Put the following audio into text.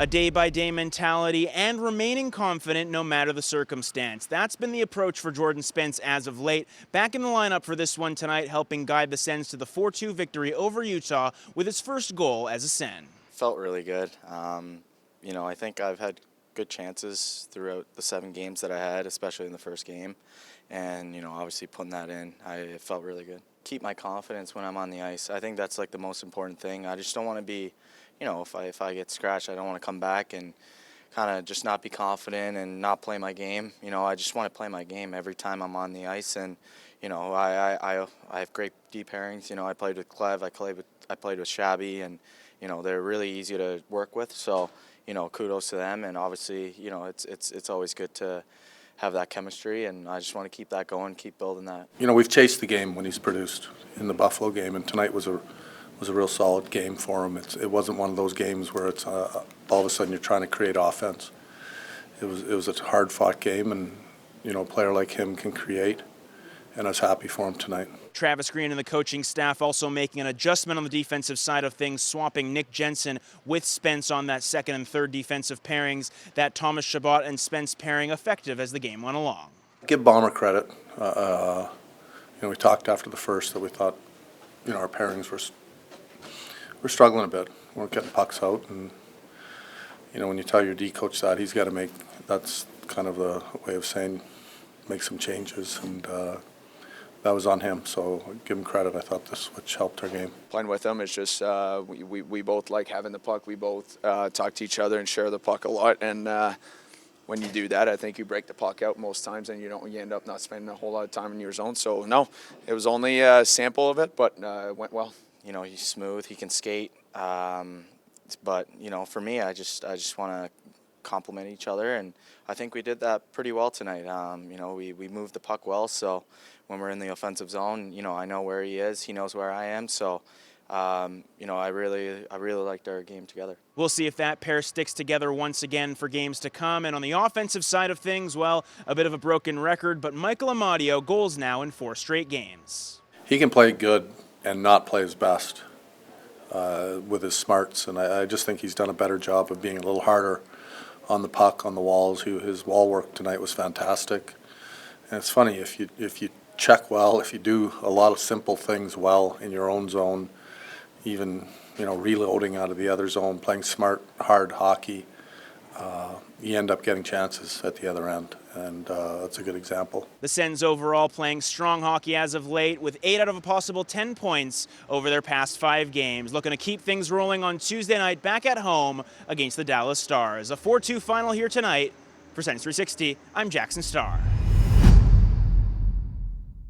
day-by-day mentality and remaining confident no matter the circumstance. That's been the approach for Jordan Spence as of late. Back in the lineup for this one tonight, helping guide the Sens to the 4-2 victory over Utah with his first goal as a Sen. Felt really good. I think I've had good chances throughout the 7 games that I had, especially in the first game. And, obviously putting that in, it felt really good. Keep my confidence when I'm on the ice. I think that's like the most important thing. I just don't want to be, if I get scratched, I don't want to come back and kind of just not be confident and not play my game. I just want to play my game every time I'm on the ice. And, I have great deep pairings. I played with Clev, I played with Shabby, and, they're really easy to work with. So, kudos to them. And obviously, it's always good to have that chemistry, and I just want to keep that going, keep building that. We've chased the game when he's produced in the Buffalo game, and tonight was a real solid game for him. It wasn't one of those games where it's all of a sudden you're trying to create offense. It was a hard-fought game, and a player like him can create, and I was happy for him tonight. Travis Green and the coaching staff also making an adjustment on the defensive side of things, swapping Nick Jensen with Spence on that second and third defensive pairings. That Thomas Chabot and Spence pairing effective as the game went along. Give Bomber credit. We talked after the first that we thought, our pairings were struggling a bit. We weren't getting pucks out, and when you tell your D coach that, he's got to make. That's kind of a way of saying make some changes, and that was on him, so give him credit. I thought this which helped our game. Playing with him, it's just we both like having the puck. We both talk to each other and share the puck a lot. And when you do that, I think you break the puck out most times, and you end up not spending a whole lot of time in your zone. So no, it was only a sample of it, but it went well. He's smooth. He can skate. But for me, I just want to complement each other, and I think we did that pretty well tonight. We moved the puck well, so when we're in the offensive zone, I know where he is, he knows where I am, so I really liked our game together. We'll see if that pair sticks together once again for games to come. And on the offensive side of things, well, a bit of a broken record, but Michael Amadio goals now in 4 straight games. He can play good and not play his best with his smarts, and I just think he's done a better job of being a little harder on the puck, on the walls. His wall work tonight was fantastic. And it's funny, if you check well, if you do a lot of simple things well in your own zone, even reloading out of the other zone, playing smart, hard hockey, you end up getting chances at the other end, and that's a good example. The Sens overall playing strong hockey as of late with 8 out of a possible 10 points over their past 5 games. Looking to keep things rolling on Tuesday night back at home against the Dallas Stars. A 4-2 final here tonight. For Sens 360, I'm Jackson Starr.